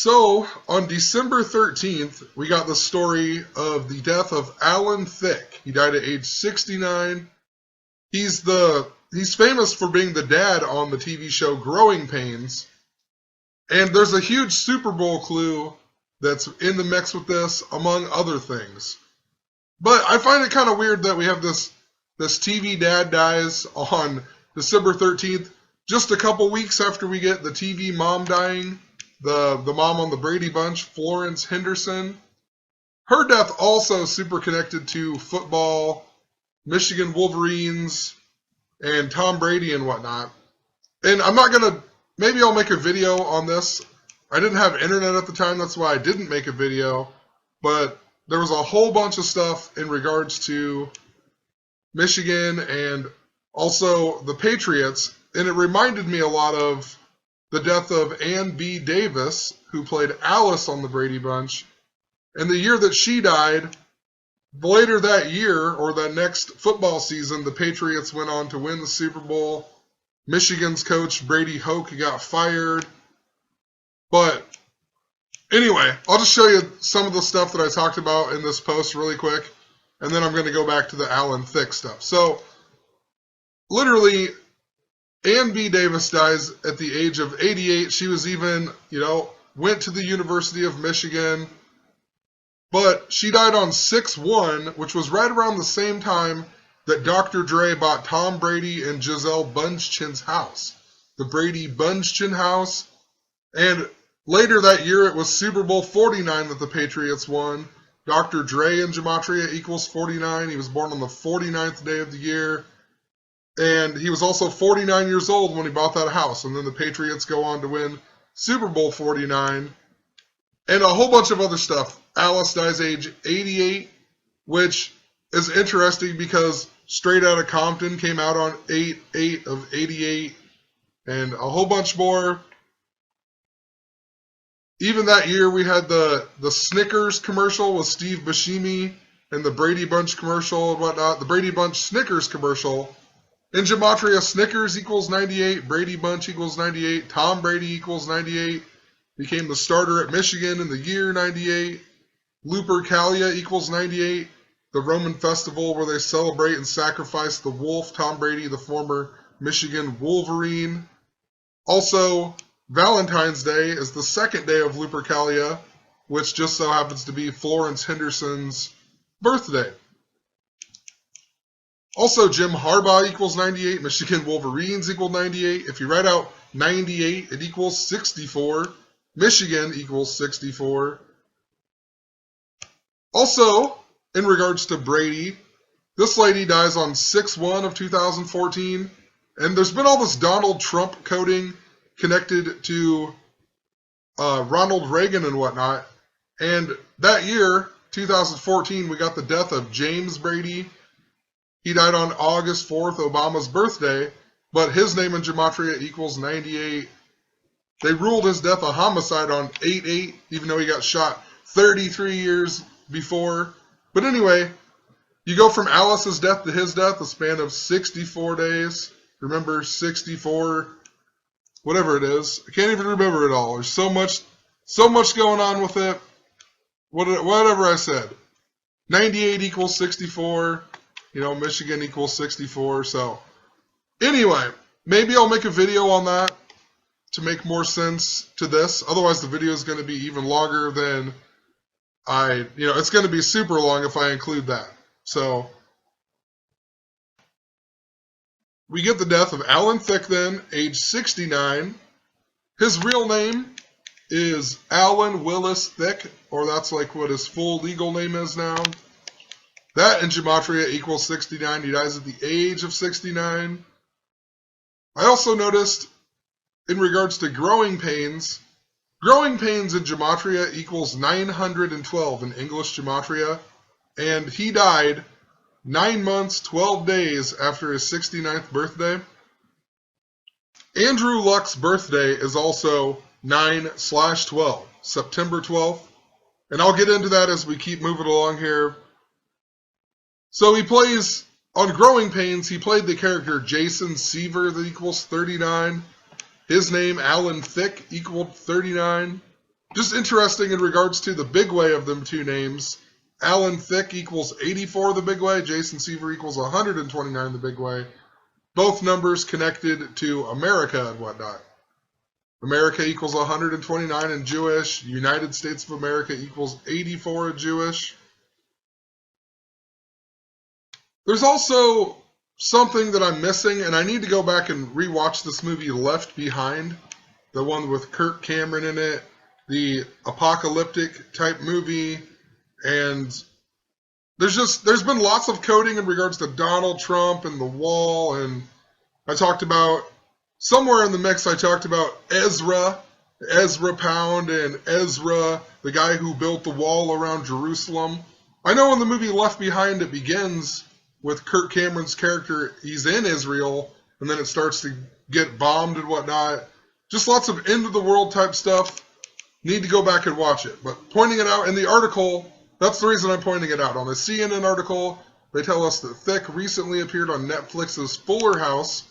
So, on December 13th, we got the story of the death of Alan Thicke. He died at age 69. He's famous for being the dad on the TV show Growing Pains. And there's a huge Super Bowl clue that's in the mix with this, among other things. But I find it kind of weird that we have this TV dad dies on December 13th, just a couple weeks after we get the TV mom dying. The mom on the Brady Bunch, Florence Henderson. Her death also super connected to football, Michigan Wolverines, and Tom Brady and whatnot. And I'm not going to, maybe I'll make a video on this. I didn't have internet at the time, that's why I didn't make a video. But there was a whole bunch of stuff in regards to Michigan and also the Patriots. And it reminded me a lot of the death of Ann B. Davis, who played Alice on the Brady Bunch. And the year that she died, later that year, or that next football season, the Patriots went on to win the Super Bowl. Michigan's coach, Brady Hoke, got fired. But anyway, I'll just show you some of the stuff that I talked about in this post really quick. And then I'm going to go back to the Alan Thicke stuff. So, literally, Ann B. Davis dies at the age of 88. She was even, went to the University of Michigan. But she died on 6/1, which was right around the same time that Dr. Dre bought Tom Brady and Gisele Bundchen's house. The Brady Bundchen house. And later that year, it was Super Bowl 49 that the Patriots won. Dr. Dre in Gematria equals 49. He was born on the 49th day of the year. And he was also 49 years old when he bought that house. And then the Patriots go on to win Super Bowl 49. And a whole bunch of other stuff. Alice dies age 88, which is interesting because Straight Outta Compton came out on 8/8 of 88. And a whole bunch more. Even that year, we had the Snickers commercial with Steve Buscemi and the Brady Bunch commercial and whatnot. The Brady Bunch Snickers commercial. In Gematria, Snickers equals 98, Brady Bunch equals 98, Tom Brady equals 98, became the starter at Michigan in the year 98, Lupercalia equals 98, the Roman festival where they celebrate and sacrifice the wolf, Tom Brady, the former Michigan Wolverine. Also, Valentine's Day is the second day of Lupercalia, which just so happens to be Florence Henderson's birthday. Also, Jim Harbaugh equals 98. Michigan Wolverines equal 98. If you write out 98, it equals 64. Michigan equals 64. Also, in regards to Brady, this lady dies on 6/1 of 2014. And there's been all this Donald Trump coding connected to Ronald Reagan and whatnot. And that year, 2014, we got the death of James Brady. He died on August 4th, Obama's birthday, but his name in Gematria equals 98. They ruled his death a homicide on 8/8, even though he got shot 33 years before. But anyway, you go from Alice's death to his death, a span of 64 days. Remember, 64, whatever it is. I can't even remember it all. There's so much going on with it. Whatever I said. 98 equals 64. Michigan equals 64. So, anyway, maybe I'll make a video on that to make more sense to this. Otherwise, the video is going to be even longer than it's going to be super long if I include that. So, we get the death of Alan Thicke then, age 69. His real name is Alan Willis Thicke, or that's like what his full legal name is now. That in Gematria equals 69. He dies at the age of 69. I also noticed, in regards to growing pains in Gematria equals 912 in English Gematria, and he died 9 months, 12 days after his 69th birthday. Andrew Luck's birthday is also 9/12, September 12th, and I'll get into that as we keep moving along here. So he plays, on Growing Pains, he played the character Jason Seaver that equals 39. His name, Alan Thicke, equaled 39. Just interesting in regards to the big way of them two names. Alan Thicke equals 84 the big way. Jason Seaver equals 129 the big way. Both numbers connected to America and whatnot. America equals 129 in Jewish. United States of America equals 84 in Jewish. There's also something that I'm missing, and I need to go back and rewatch this movie Left Behind, the one with Kirk Cameron in it, the apocalyptic type movie, and there's been lots of coding in regards to Donald Trump and the wall, and I talked about, somewhere in the mix I talked about Ezra Pound, and Ezra, the guy who built the wall around Jerusalem. I know in the movie Left Behind it begins with Kirk Cameron's character, he's in Israel, and then it starts to get bombed and whatnot. Just lots of end-of-the-world type stuff. Need to go back and watch it. But pointing it out in the article, that's the reason I'm pointing it out. On the CNN article, they tell us that Thicke recently appeared on Netflix's Fuller House,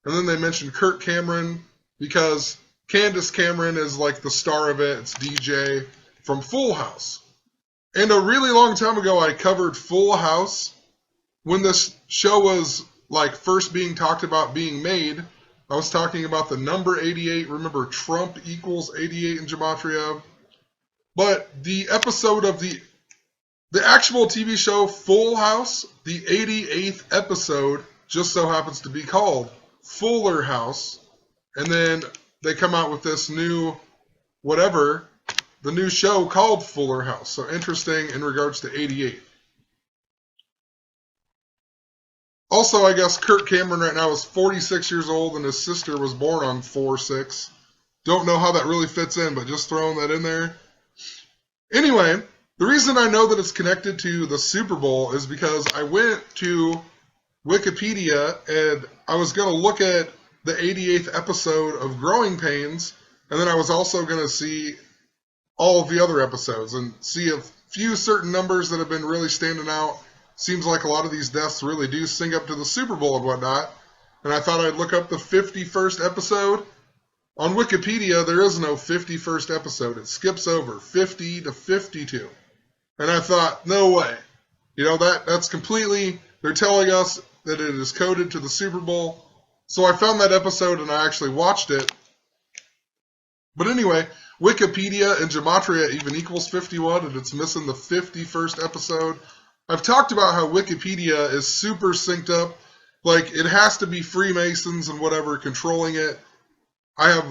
and then they mention Kirk Cameron because Candace Cameron is like the star of it. It's DJ from Full House. And a really long time ago, I covered Full House. When this show was like first being talked about being made, I was talking about the number 88. Remember, Trump equals 88 in Gematria. But the episode of the actual TV show Full House, the 88th episode, just so happens to be called Fuller House. And then they come out with this new whatever, the new show called Fuller House. So interesting in regards to 88. Also, I guess Kirk Cameron right now is 46 years old and his sister was born on 4/6. Don't know how that really fits in, but just throwing that in there. Anyway, the reason I know that it's connected to the Super Bowl is because I went to Wikipedia and I was going to look at the 88th episode of Growing Pains, and then I was also going to see all of the other episodes and see a few certain numbers that have been really standing out. Seems like a lot of these deaths really do sync up to the Super Bowl and whatnot. And I thought I'd look up the 51st episode. On Wikipedia, there is no 51st episode. It skips over 50 to 52. And I thought, no way. You know, that's completely, they're telling us that it is coded to the Super Bowl. So I found that episode and I actually watched it. But anyway, Wikipedia and Gematria even equals 51, and it's missing the 51st episode. I've talked about how Wikipedia is super synced up. Like, it has to be Freemasons and whatever controlling it. I have,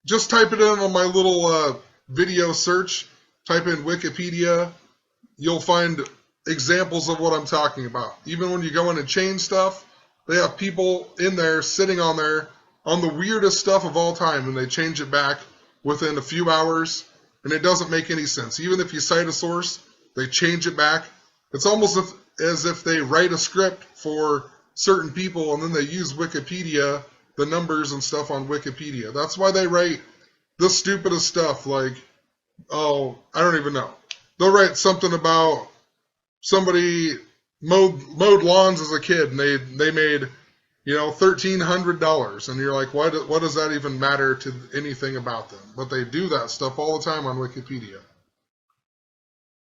just type it in on my little video search. Type in Wikipedia. You'll find examples of what I'm talking about. Even when you go in and change stuff, they have people in there, sitting on there, on the weirdest stuff of all time, and they change it back within a few hours, and it doesn't make any sense. Even if you cite a source, they change it back. It's almost as if they write a script for certain people and then they use Wikipedia, the numbers and stuff on Wikipedia. That's why they write the stupidest stuff like, oh, I don't even know. They'll write something about somebody mowed lawns as a kid and they made, you know, $1,300. And you're like, what does that even matter to anything about them? But they do that stuff all the time on Wikipedia.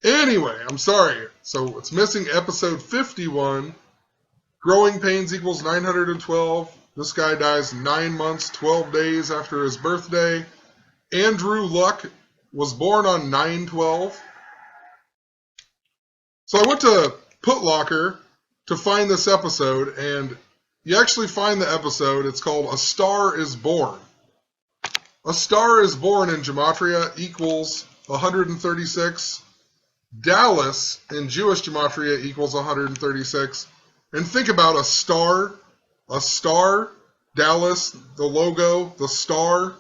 Anyway, I'm sorry. So it's missing episode 51. Growing Pains equals 912. This guy dies 9 months, 12 days after his birthday. Andrew Luck was born on 9/12. So I went to Putlocker to find this episode, and you actually find the episode. It's called A Star is Born. A Star is Born in Gematria equals 136. Dallas in Jewish Gematria equals 136. And think about a star, Dallas, the logo, the star.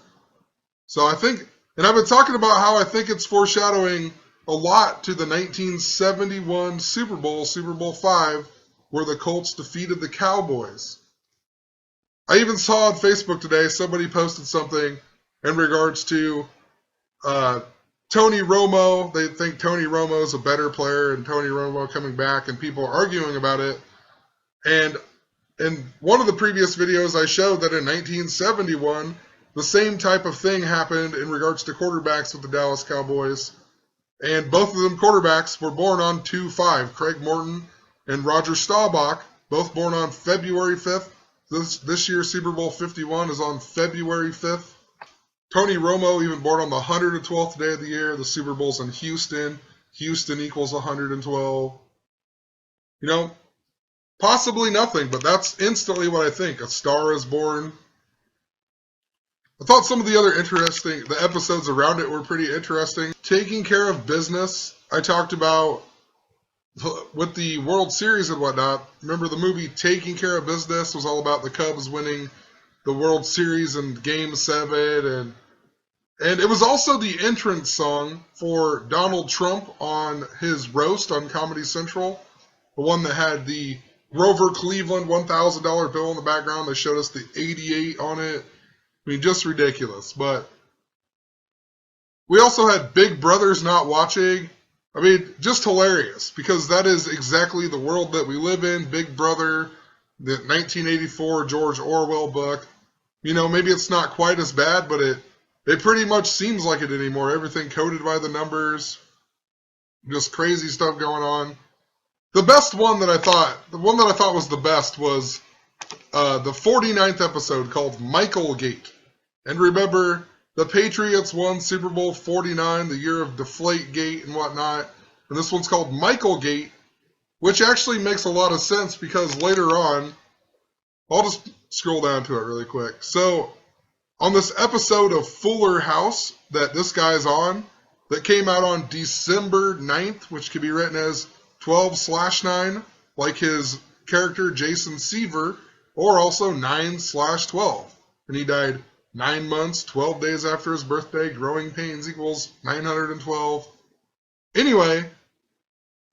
So I think, and I've been talking about how I think it's foreshadowing a lot to the 1971 Super Bowl, Super Bowl V, where the Colts defeated the Cowboys. I even saw on Facebook today, somebody posted something in regards to Tony Romo. They think Tony Romo is a better player and Tony Romo coming back, and people are arguing about it. And in one of the previous videos, I showed that in 1971, the same type of thing happened in regards to quarterbacks with the Dallas Cowboys. And both of them quarterbacks were born on 2/5. Craig Morton and Roger Staubach, both born on February 5th. This year's Super Bowl 51 is on February 5th. Tony Romo, even born on the 112th day of the year. The Super Bowl's in Houston. Houston equals 112. You know, possibly nothing, but that's instantly what I think. A star is born. I thought some of the other the episodes around it were pretty interesting. Taking care of business, I talked about with the World Series and whatnot. Remember the movie Taking Care of Business was all about the Cubs winning the World Series in Game 7, and it was also the entrance song for Donald Trump on his roast on Comedy Central, the one that had the Grover Cleveland $1,000 bill in the background. They showed us the 88 on it. I mean, just ridiculous. But we also had Big Brother's Not Watching. I mean, just hilarious, because that is exactly the world that we live in. Big Brother, the 1984 George Orwell book. You know, maybe it's not quite as bad, but it pretty much seems like it anymore. Everything coded by the numbers. Just crazy stuff going on. The one that I thought was the best was the 49th episode called Michael Gate. And remember, the Patriots won Super Bowl 49, the year of Deflategate and whatnot. And this one's called Michael Gate, which actually makes a lot of sense because later on, I'll just scroll down to it really quick. So, on this episode of Fuller House that this guy's on, that came out on December 9th, which could be written as 12/9, like his character Jason Seaver, or also 9/12. And he died 9 months, 12 days after his birthday. Growing pains equals 912. Anyway,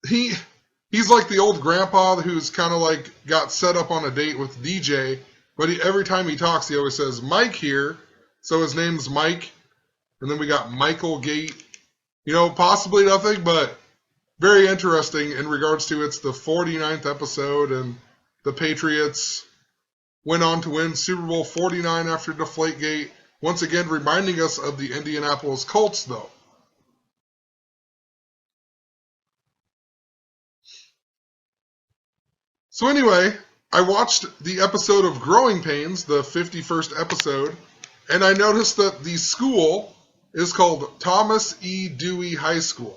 he's like the old grandpa who's kind of like got set up on a date with DJ, but every time he talks, he always says, Mike here. So his name's Mike. And then we got Michael Gate. You know, possibly nothing, but very interesting in regards to it's the 49th episode, and the Patriots went on to win Super Bowl 49 after Deflategate. Once again, reminding us of the Indianapolis Colts, though. So anyway, I watched the episode of Growing Pains, the 51st episode, and I noticed that the school is called Thomas E. Dewey High School.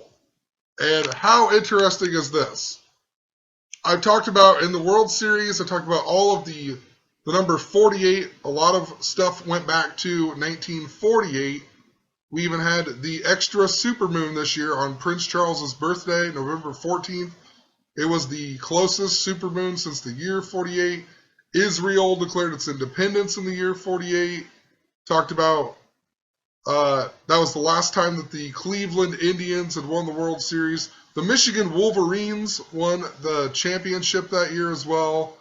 And how interesting is this? I've talked about in the World Series, I talked about all of the number 48. A lot of stuff went back to 1948. We even had the extra supermoon this year on Prince Charles's birthday, November 14th. It was the closest supermoon since the year 48. Israel declared its independence in the year 48. Talked about that was the last time that the Cleveland Indians had won the World Series. The Michigan Wolverines won the championship that year as well.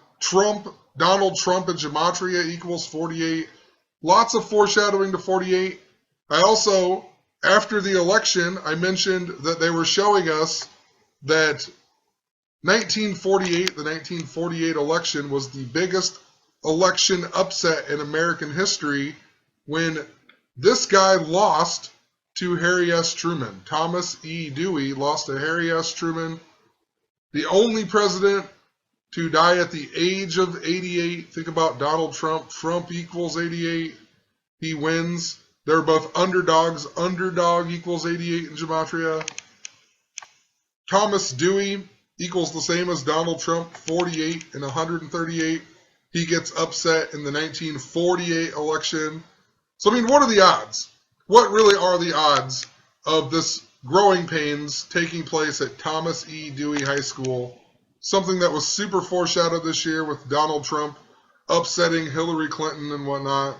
Donald Trump and Gematria equals 48. Lots of foreshadowing to 48. I also, after the election, I mentioned that they were showing us that the 1948 election was the biggest election upset in American history when this guy lost to Harry S. Truman. Thomas E. Dewey lost to Harry S. Truman, the only president to die at the age of 88. Think about Donald Trump. Trump equals 88. He wins. They're both underdogs. Underdog equals 88 in Gematria. Thomas Dewey equals the same as Donald Trump, 48 and 138. He gets upset in the 1948 election. So, I mean, what are the odds? What really are the odds of this Growing Pains taking place at Thomas E. Dewey High School? Something that was super foreshadowed this year with Donald Trump upsetting Hillary Clinton and whatnot.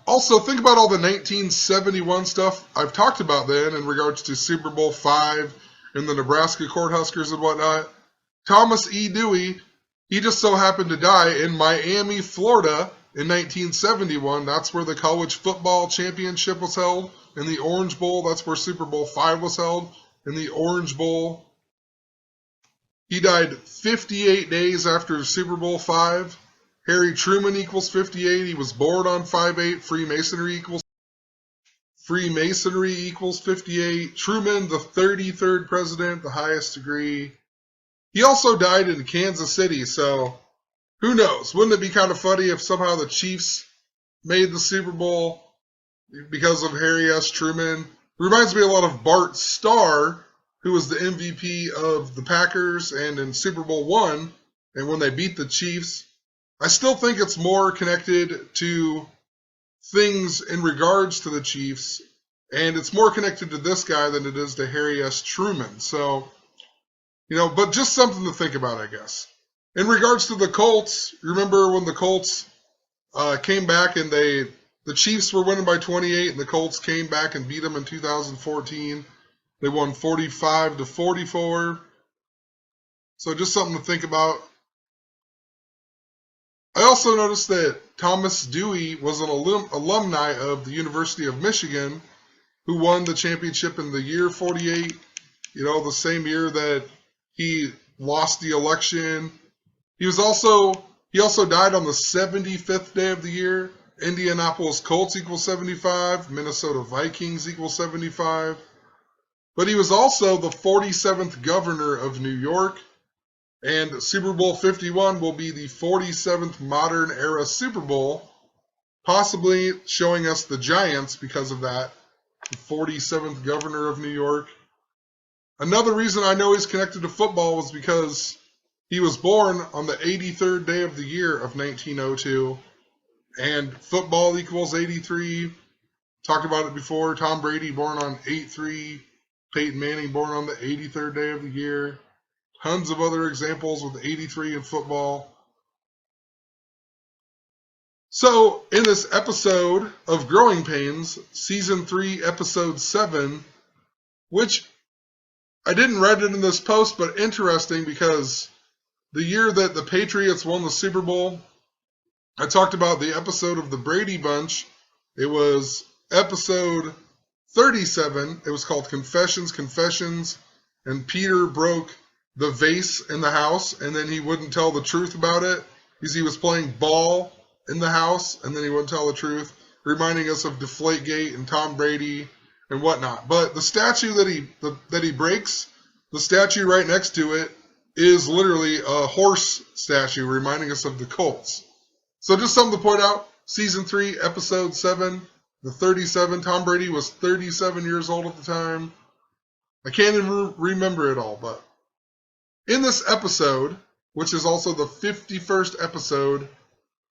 Also, think about all the 1971 stuff I've talked about then in regards to Super Bowl V and the Nebraska Cornhuskers and whatnot. Thomas E. Dewey, he just so happened to die in Miami, Florida in 1971. That's where the college football championship was held. In the Orange Bowl, that's where Super Bowl V was held. In the Orange Bowl, he died 58 days after Super Bowl V. Harry Truman equals 58. He was born on 5/8. Freemasonry equals 58. Truman, the 33rd president, the highest degree. He also died in Kansas City, so who knows? Wouldn't it be kind of funny if somehow the Chiefs made the Super Bowl because of Harry S. Truman? Reminds me a lot of Bart Starr, who was the MVP of the Packers and in Super Bowl I, and when they beat the Chiefs. I still think it's more connected to things in regards to the Chiefs, and it's more connected to this guy than it is to Harry S. Truman. So, but just something to think about, I guess. In regards to the Colts, remember when the Colts came back and the Chiefs were winning by 28 and the Colts came back and beat them in 2014. They won 45-44. So just something to think about. I also noticed that Thomas Dewey was an alumni of the University of Michigan who won the championship in the year 48, the same year that he lost the election. He also died on the 75th day of the year. Indianapolis Colts equals 75. Minnesota Vikings equals 75. But he was also the 47th governor of New York. And Super Bowl 51 will be the 47th modern era Super Bowl, possibly showing us the Giants because of that. The 47th governor of New York. Another reason I know he's connected to football was because he was born on the 83rd day of the year of 1902. And football equals 83. Talked about it before. Tom Brady born on 8/3. Peyton Manning born on the 83rd day of the year. Tons of other examples with 83 in football. So, in this episode of Growing Pains, Season 3, Episode 7, which I didn't write it in this post, but interesting because the year that the Patriots won the Super Bowl, I talked about the episode of the Brady Bunch. It was episode 37. It was called Confessions, and Peter broke the vase in the house, and then he wouldn't tell the truth about it because he was playing ball in the house, and then he wouldn't tell the truth, reminding us of Deflategate and Tom Brady and whatnot. But the statue that he breaks, the statue right next to it is literally a horse statue, reminding us of the Colts. So just something to point out, Season 3, Episode 7, the 37. Tom Brady was 37 years old at the time. I can't even remember it all, but in this episode, which is also the 51st episode,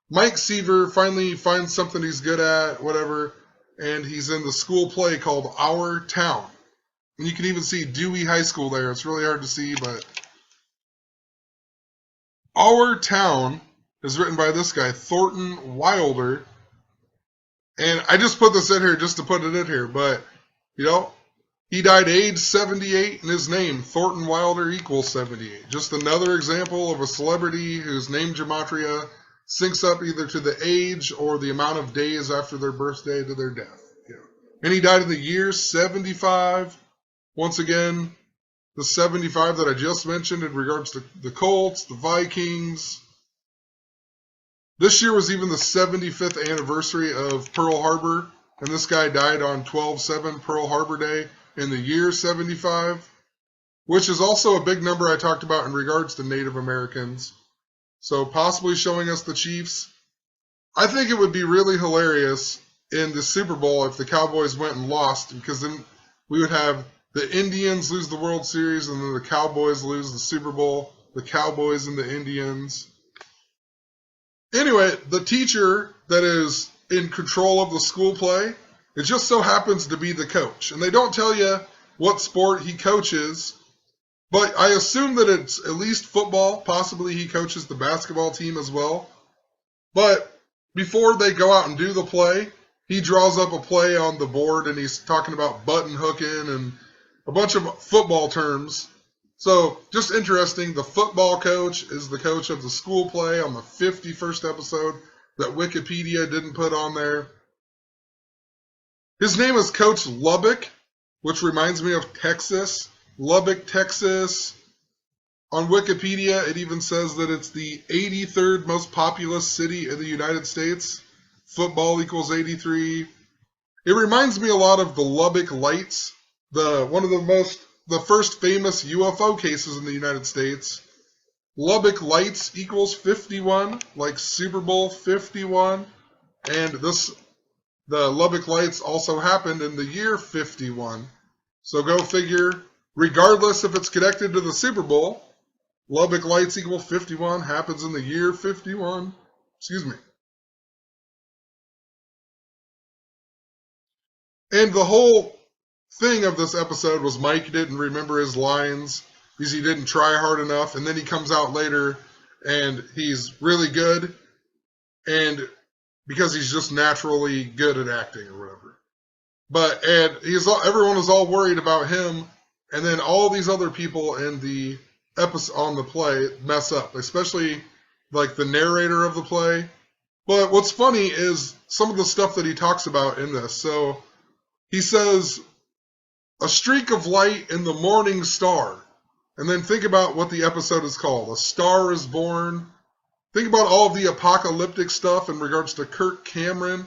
Mike Seaver finally finds something he's good at, whatever, and he's in the school play called Our Town. And you can even see Dewey High School there. It's really hard to see, but Our Town is written by this guy, Thornton Wilder. And I just put this in here just to put it in here, but, he died age 78, and his name, Thornton Wilder, equals 78. Just another example of a celebrity whose name gematria syncs up either to the age or the amount of days after their birthday to their death. And he died in the year 75. Once again, the 75 that I just mentioned in regards to the Colts, the Vikings. This year was even the 75th anniversary of Pearl Harbor, and this guy died on 12/7, Pearl Harbor Day, in the year 75, which is also a big number I talked about in regards to Native Americans. So possibly showing us the Chiefs. I think it would be really hilarious in the Super Bowl if the Cowboys went and lost, because then we would have the Indians lose the World Series and then the Cowboys lose the Super Bowl, the Cowboys and the Indians. Anyway, the teacher that is in control of the school play, it just so happens to be the coach. And they don't tell you what sport he coaches, but I assume that it's at least football. Possibly he coaches the basketball team as well. But before they go out and do the play, he draws up a play on the board, and he's talking about button hooking and a bunch of football terms. So just interesting, the football coach is the coach of the school play on the 51st episode that Wikipedia didn't put on there. His name is Coach Lubbock, which reminds me of Texas. Lubbock, Texas. On Wikipedia, it even says that it's the 83rd most populous city in the United States. Football equals 83. It reminds me a lot of the Lubbock Lights, the first famous UFO cases in the United States. Lubbock Lights equals 51, like Super Bowl 51, and the Lubbock Lights also happened in the year 51. So go figure, regardless if it's connected to the Super Bowl, Lubbock Lights equal 51 happens in the year 51. Excuse me. And the whole thing of this episode was Mike didn't remember his lines because he didn't try hard enough, and then he comes out later and he's really good, and because he's just naturally good at acting or whatever. And everyone was all worried about him, and then all these other people in the episode on the play mess up, especially like the narrator of the play. But what's funny is some of the stuff that he talks about in this. So he says, a streak of light in the morning star. And then think about what the episode is called. A Star is Born. Think about all of the apocalyptic stuff in regards to Kirk Cameron.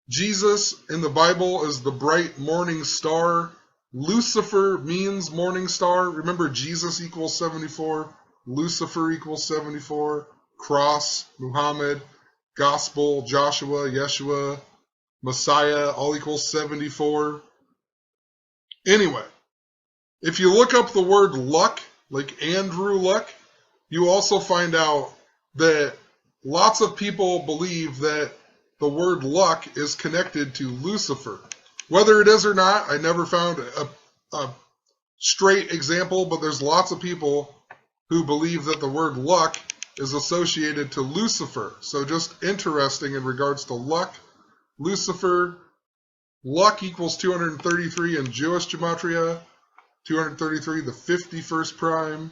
Jesus in the Bible is the bright morning star. Lucifer means morning star. Remember, Jesus equals 74. Lucifer equals 74. Cross, Muhammad, Gospel, Joshua, Yeshua, Messiah, all equals 74. Anyway, if you look up the word luck, like Andrew Luck, you also find out that lots of people believe that the word luck is connected to Lucifer. Whether it is or not, I never found a straight example, but there's lots of people who believe that the word luck is associated to Lucifer. So just interesting in regards to luck. Lucifer, luck equals 233 in Jewish gematria, 233, the 51st prime.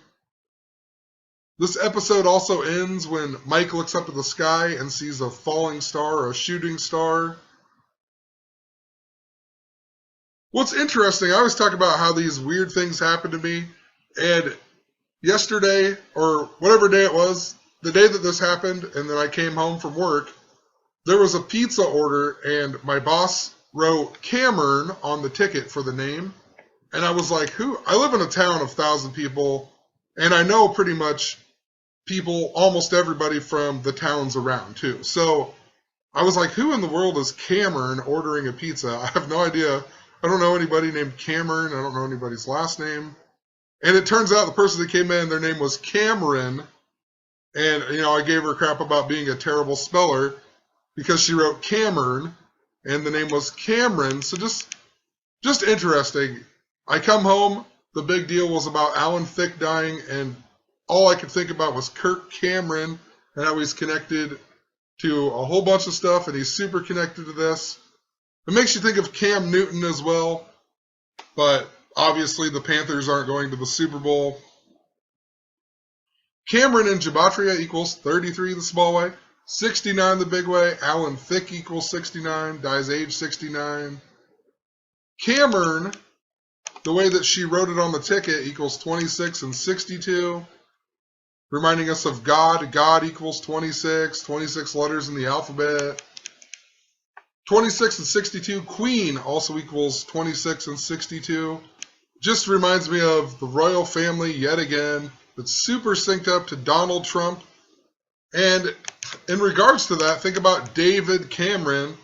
This episode also ends when Mike looks up at the sky and sees a falling star or a shooting star. What's interesting, I always talk about how these weird things happen to me, and yesterday, or whatever day it was, the day that this happened, and then I came home from work, there was a pizza order, and my boss wrote Cameron on the ticket for the name, and I was like, who? I live in a town of 1,000 people, and I know pretty much people, almost everybody from the towns around, too. So I was like, who in the world is Cameron ordering a pizza? I have no idea. I don't know anybody named Cameron. I don't know anybody's last name. And it turns out the person that came in, their name was Cameron. And, I gave her crap about being a terrible speller because she wrote Cameron and the name was Cameron. So just interesting. I come home, the big deal was about Alan Thicke dying, and all I could think about was Kirk Cameron and how he's connected to a whole bunch of stuff, and he's super connected to this. It makes you think of Cam Newton as well, but obviously the Panthers aren't going to the Super Bowl. Cameron in gematria equals 33 the small way, 69 the big way. Alan Thicke equals 69, dies age 69. Cameron, the way that she wrote it on the ticket, equals 26 and 62, reminding us of God. God equals 26, 26 letters in the alphabet. 26 and 62, Queen also equals 26 and 62. Just reminds me of the royal family yet again. It's super synced up to Donald Trump. And in regards to that, think about David Cameron,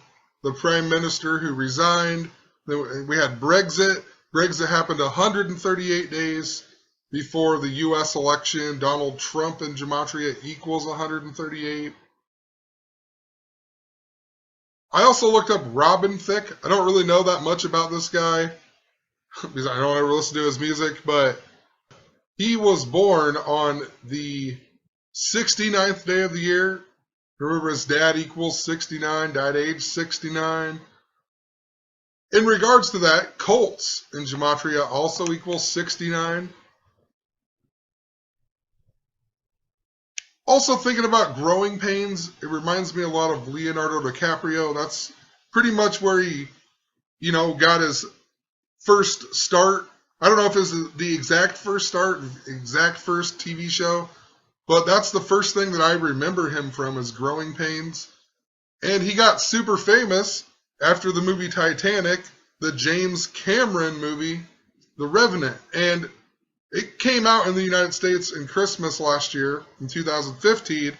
the prime minister who resigned. We had Brexit. Brexit happened 138 days before the U.S. election. Donald Trump in gematria equals 138. I also looked up Robin Thicke. I don't really know that much about this guy because I don't ever listen to his music, but he was born on the 69th day of the year. Remember, his dad equals 69, died age 69. In regards to that, Colts in gematria also equals 69. Also thinking about Growing Pains, it reminds me a lot of Leonardo DiCaprio. That's pretty much where he, got his first start I don't know if it's the exact first TV show, but that's the first thing that I remember him from is Growing Pains. And he got super famous after the movie Titanic, the James Cameron movie, The Revenant. And it came out in the United States in Christmas last year, in 2015,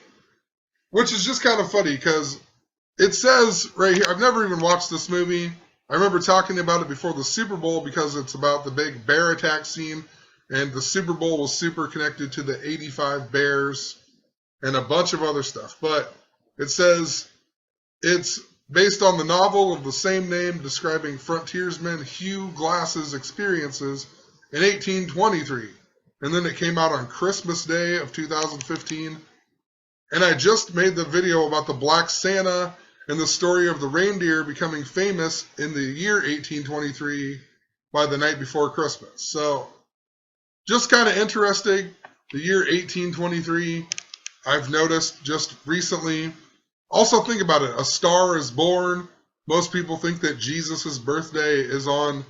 which is just kind of funny because it says right here, I've never even watched this movie. I remember talking about it before the Super Bowl because it's about the big bear attack scene, and the Super Bowl was super connected to the 85 Bears and a bunch of other stuff. But it says it's based on the novel of the same name describing frontiersman Hugh Glass's experiences in 1823. And then it came out on Christmas Day of 2015. And I just made the video about the Black Santa and the story of the reindeer becoming famous in the year 1823 by the night before Christmas. So just kind of interesting. The year 1823, I've noticed just recently. Also think about it. A Star is Born. Most people think that Jesus' birthday is on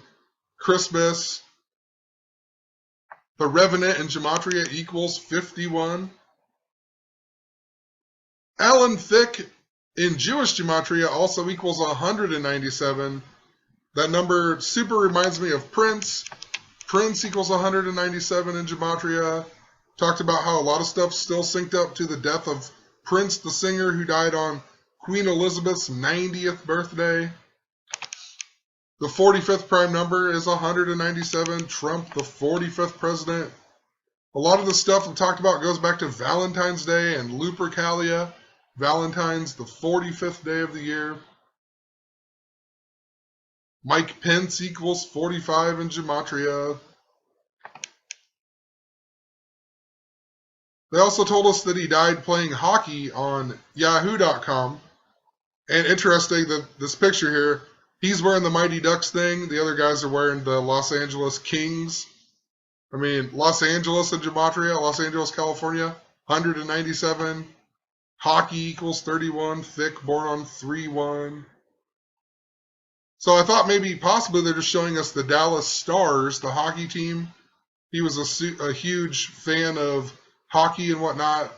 Christmas. The Revenant in Gematria equals 51. Alan Thicke in Jewish Gematria also equals 197. That number super reminds me of Prince. Prince equals 197 in Gematria. Talked about how a lot of stuff still synced up to the death of Prince the singer who died on Queen Elizabeth's 90th birthday. The 45th prime number is 197. Trump, the 45th president. A lot of the stuff I'm talked about goes back to Valentine's Day and Lupercalia. Valentine's, the 45th day of the year. Mike Pence equals 45 in Gematria. They also told us that he died playing hockey on Yahoo.com. And interesting that this picture here, he's wearing the Mighty Ducks thing. The other guys are wearing the Los Angeles Kings. I mean, Los Angeles and Gematria, Los Angeles, California, 197. Hockey equals 31. Thicke, born on 3/1. So I thought maybe possibly they're just showing us the Dallas Stars, the hockey team. He was a huge fan of hockey and whatnot.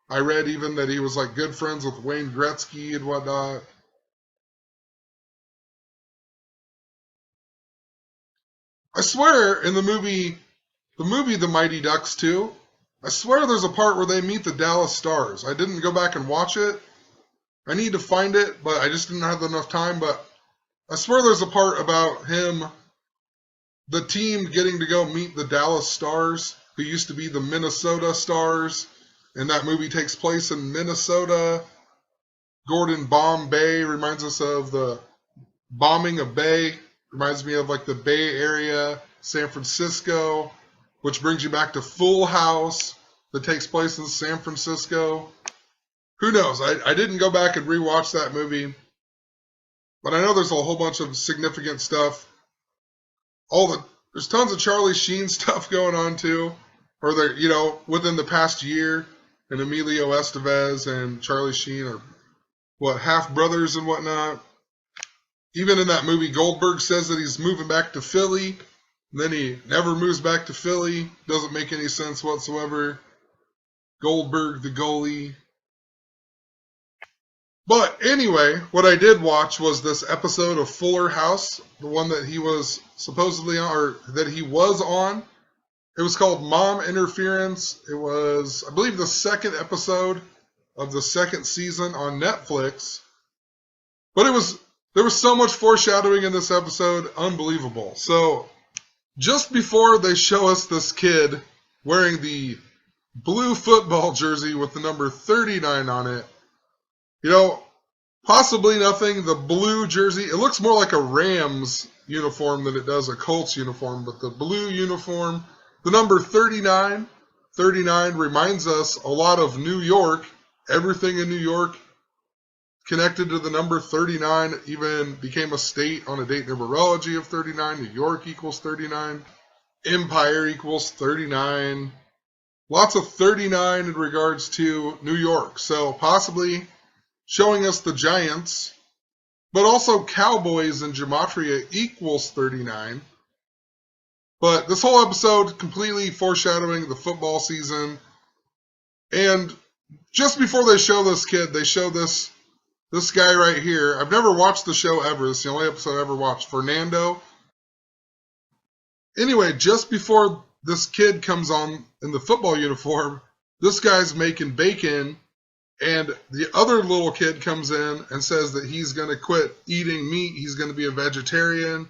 I read even that he was like good friends with Wayne Gretzky and whatnot. I swear in the movie The Mighty Ducks 2, I swear there's a part where they meet the Dallas Stars. I didn't go back and watch it. I need to find it, but I just didn't have enough time. But I swear there's a part about him, the team getting to go meet the Dallas Stars, who used to be the Minnesota Stars. And that movie takes place in Minnesota. Gordon Bomb Bay reminds us of the bombing of Bay. Reminds me of like the Bay Area, San Francisco, which brings you back to Full House that takes place in San Francisco. Who knows? I didn't go back and rewatch that movie. But I know there's a whole bunch of significant stuff. There's tons of Charlie Sheen stuff going on too. Or within the past year. And Emilio Estevez and Charlie Sheen are, half brothers and whatnot. Even in that movie, Goldberg says that he's moving back to Philly. And then he never moves back to Philly. Doesn't make any sense whatsoever. Goldberg, the goalie. But anyway, what I did watch was this episode of Fuller House. The one that he was supposedly on, or that he was on. It was called Mom Interference. It was, I believe, the second episode of the second season on Netflix. But there was so much foreshadowing in this episode, unbelievable. So, just before they show us this kid wearing the blue football jersey with the number 39 on it, possibly nothing, the blue jersey, it looks more like a Rams uniform than it does a Colts uniform, but the blue uniform, the number 39 reminds us a lot of New York. Everything in New York connected to the number 39 even became a state on a date numerology of 39. New York equals 39. Empire equals 39. Lots of 39 in regards to New York. So possibly showing us the Giants, but also Cowboys in Gematria equals 39. But this whole episode completely foreshadowing the football season. And just before they show this kid, they show this guy right here. I've never watched the show ever. It's the only episode I ever watched. Fernando. Anyway, just before this kid comes on in the football uniform, this guy's making bacon, and the other little kid comes in and says that he's going to quit eating meat. He's going to be a vegetarian.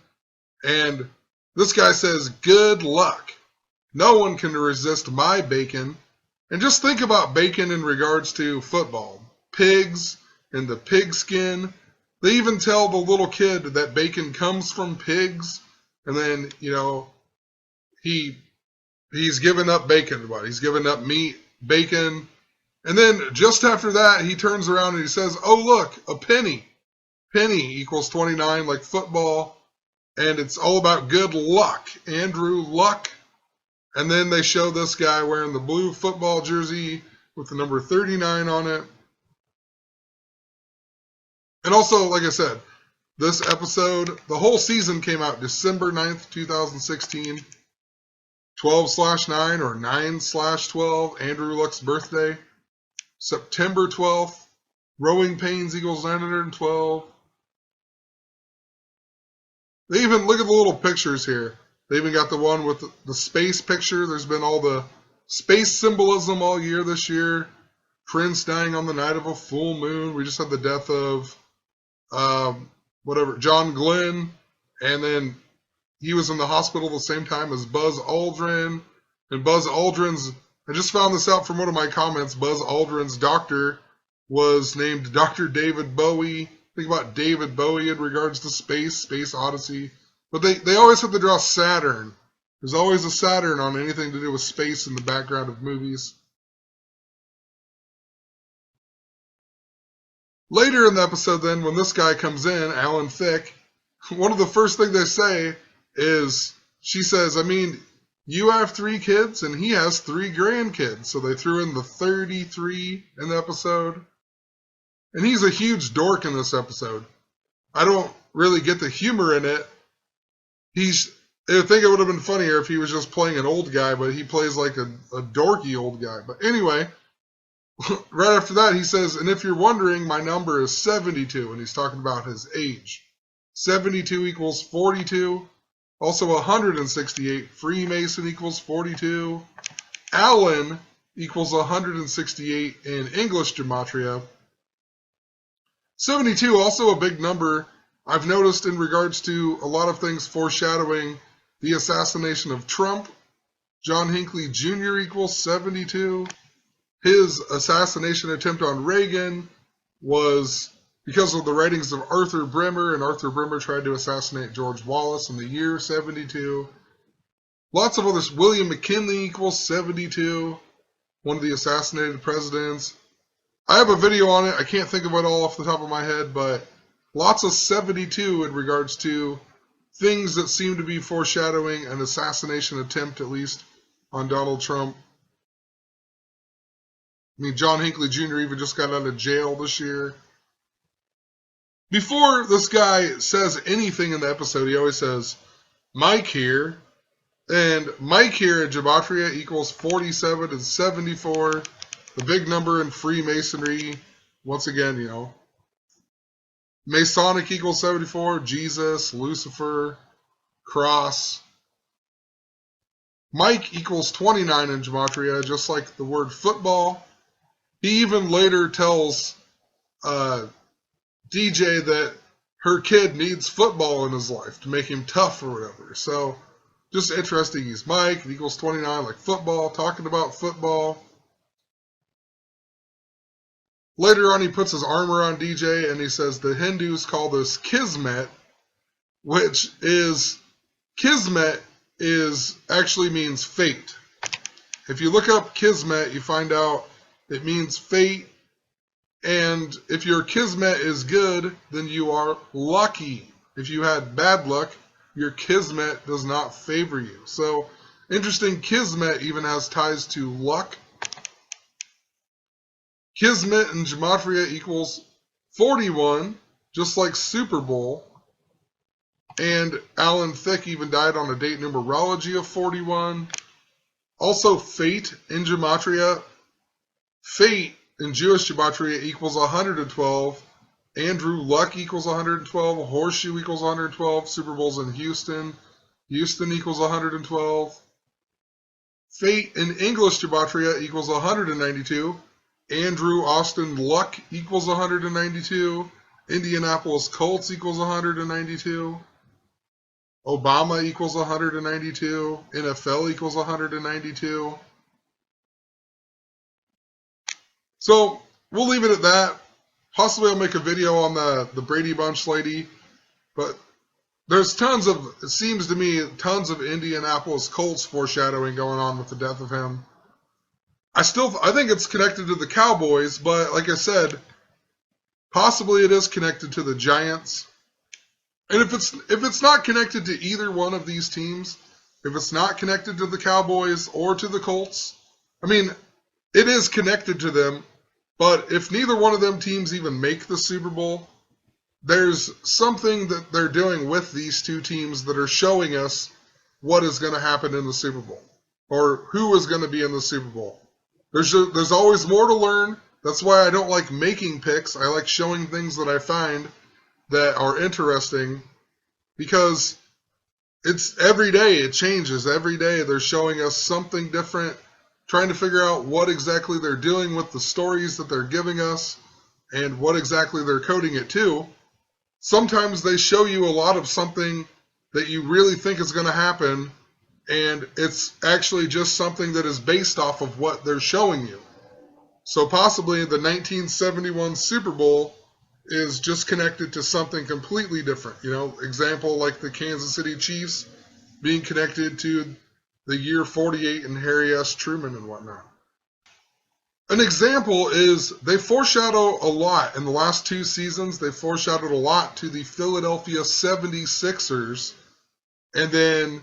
And this guy says, good luck. No one can resist my bacon. And just think about bacon in regards to football. Pigs and the pigskin. They even tell the little kid that bacon comes from pigs. And then, he's given up bacon. He's given up meat, bacon. And then just after that, he turns around and he says, oh, look, a penny. Penny equals 29, like football. And it's all about good luck. Andrew Luck. And then they show this guy wearing the blue football jersey with the number 39 on it. And also, like I said, this episode, the whole season came out December 9th, 2016. 12/9 or 9/12, Andrew Luck's birthday. September 12th, Growing Pains equals 912. They even, look at the little pictures here. They even got the one with the space picture. There's been all the space symbolism all year this year. Prince dying on the night of a full moon. We just had the death of, John Glenn. And then he was in the hospital the same time as Buzz Aldrin. And Buzz Aldrin's, I just found this out from one of my comments, Buzz Aldrin's doctor was named Dr. David Bowie. Think about David Bowie in regards to Space Odyssey. But they always have to draw Saturn. There's always a Saturn on anything to do with space in the background of movies. Later in the episode then, when this guy comes in, Alan Thicke, one of the first things they say is, she says, you have 3 kids and he has 3 grandkids. So they threw in the 33 in the episode. And he's a huge dork in this episode. I don't really get the humor in it. I think it would have been funnier if he was just playing an old guy, but he plays like a dorky old guy. But anyway, right after that, he says, and if you're wondering, my number is 72, and he's talking about his age. 72 equals 42. Also 168. Freemason equals 42. Alan equals 168 in English gematria. 72, also a big number. I've noticed in regards to a lot of things foreshadowing the assassination of Trump. John Hinckley Jr. equals 72. His assassination attempt on Reagan was because of the writings of Arthur Bremer, and Arthur Bremer tried to assassinate George Wallace in the year 72. Lots of others. William McKinley equals 72, one of the assassinated presidents. I have a video on it. I can't think of it all off the top of my head, but lots of 72 in regards to things that seem to be foreshadowing an assassination attempt, at least, on Donald Trump. John Hinckley Jr. even just got out of jail this year. Before this guy says anything in the episode, he always says, Mike here. And Mike here in gematria equals 47 and 74. The big number in Freemasonry. Once again, Masonic equals 74. Jesus, Lucifer, Cross. Mike equals 29 in gematria, just like the word football. He even later tells DJ that her kid needs football in his life to make him tough or whatever. So, just interesting. He's Mike. It equals 29, like football, talking about football. Later on, he puts his armor on DJ, and he says the Hindus call this Kismet, which is, Kismet actually means fate. If you look up Kismet, you find out it means fate. And if your Kismet is good, then you are lucky. If you had bad luck, your Kismet does not favor you. So, interesting, Kismet even has ties to luck. Kismet in gematria equals 41, just like Super Bowl. And Alan Thicke even died on a date numerology of 41. Also, fate in gematria. Fate in Jewish gematria equals 112. Andrew Luck equals 112. Horseshoe equals 112. Super Bowl's in Houston. Houston equals 112. Fate in English gematria equals 192. Andrew Austin Luck equals 192. Indianapolis Colts equals 192. Obama equals 192. NFL equals 192. So we'll leave it at that. Possibly I'll make a video on the Brady Bunch lady. But there's it seems to me, tons of Indianapolis Colts foreshadowing going on with the death of him. I think it's connected to the Cowboys, but like I said, possibly it is connected to the Giants. And if it's not connected to either one of these teams, if it's not connected to the Cowboys or to the Colts, I mean, it is connected to them, but if neither one of them teams even make the Super Bowl, there's something that they're doing with these two teams that are showing us what is going to happen in the Super Bowl or who is going to be in the Super Bowl. There's always more to learn. That's why I don't like making picks. I like showing things that I find that are interesting because it's every day it changes. Every day they're showing us something different, trying to figure out what exactly they're doing with the stories that they're giving us and what exactly they're coding it to. Sometimes they show you a lot of something that you really think is going to happen, and it's actually just something that is based off of what they're showing you. So possibly the 1971 Super Bowl is just connected to something completely different. Example like the Kansas City Chiefs being connected to the year 48 and Harry S. Truman and whatnot. An example is they foreshadow a lot in the last two seasons. They foreshadowed a lot to the Philadelphia 76ers. And then,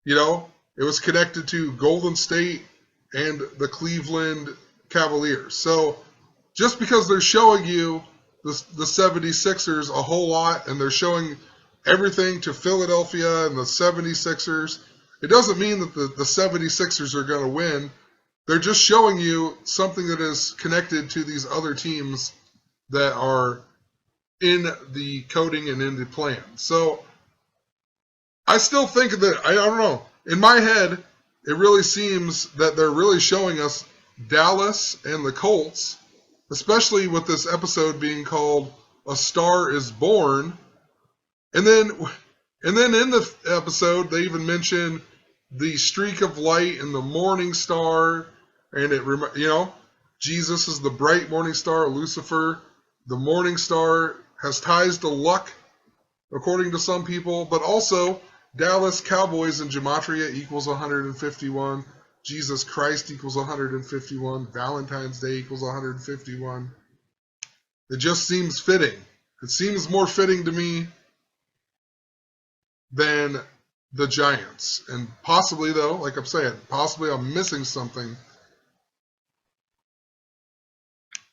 it was connected to Golden State and the Cleveland Cavaliers. So just because they're showing you the 76ers a whole lot and they're showing everything to Philadelphia and the 76ers, it doesn't mean that the 76ers are going to win. They're just showing you something that is connected to these other teams that are in the coding and in the plan. So I still think that, I don't know, in my head, it really seems that they're really showing us Dallas and the Colts, especially with this episode being called A Star is Born. And then in the episode, they even mention the streak of light and the morning star. And Jesus is the bright morning star. Lucifer, the morning star, has ties to luck, according to some people. But also, Dallas Cowboys in gematria equals 151. Jesus Christ equals 151. Valentine's Day equals 151. It just seems fitting. It seems more fitting to me than the Giants. And possibly, though, like I'm saying, possibly I'm missing something.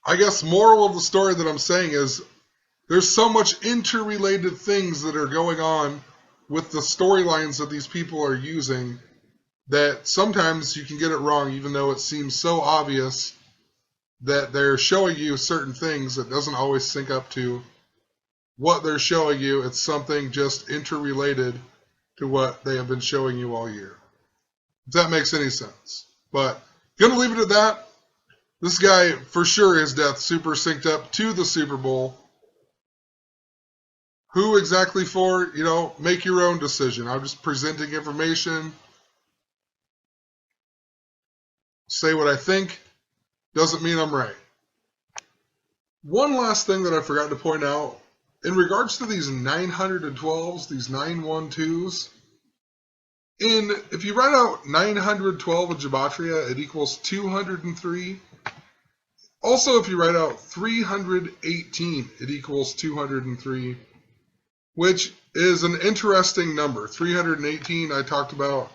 I guess moral of the story that I'm saying is there's so much interrelated things that are going on with the storylines that these people are using that sometimes you can get it wrong, even though it seems so obvious that they're showing you certain things that doesn't always sync up to what they're showing you. It's something just interrelated to what they have been showing you all year. If that makes any sense. But gonna leave it at that. This guy, for sure, his death super synced up to the Super Bowl. Who exactly for, make your own decision. I'm just presenting information. Say what I think. Doesn't mean I'm right. One last thing that I forgot to point out. In regards to these 912s, these 912s, if you write out 912 in gematria, it equals 203. Also, if you write out 318, it equals 203, which is an interesting number. 318, I talked about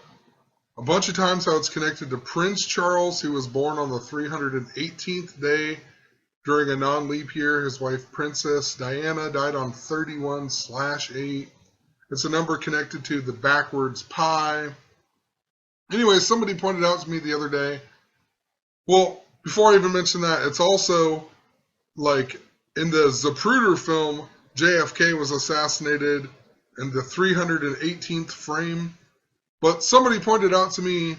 a bunch of times how it's connected to Prince Charles, who was born on the 318th day during a non-leap year. His wife, Princess Diana, died on 31/8. It's a number connected to the backwards pi. Anyway, somebody pointed out to me the other day. Well, before I even mention that, it's also like in the Zapruder film, JFK was assassinated in the 318th frame. But somebody pointed out to me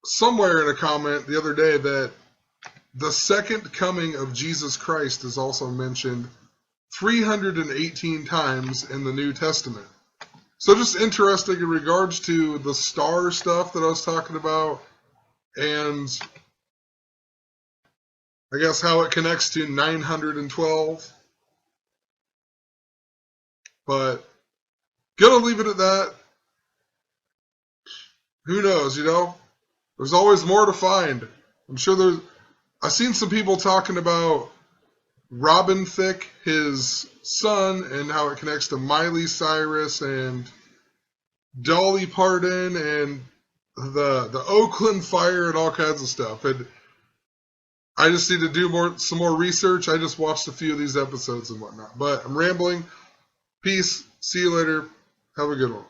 somewhere in a comment the other day that the second coming of Jesus Christ is also mentioned 318 times in the New Testament. So just interesting in regards to the star stuff that I was talking about, and I guess how it connects to 912. But gonna leave it at that. Who knows, you know? There's always more to find. I'm sure I've seen some people talking about Robin Thicke, his son, and how it connects to Miley Cyrus and Dolly Parton and the Oakland fire and all kinds of stuff. And I just need to do some more research. I just watched a few of these episodes and whatnot. But I'm rambling. Peace. See you later. Have a good one.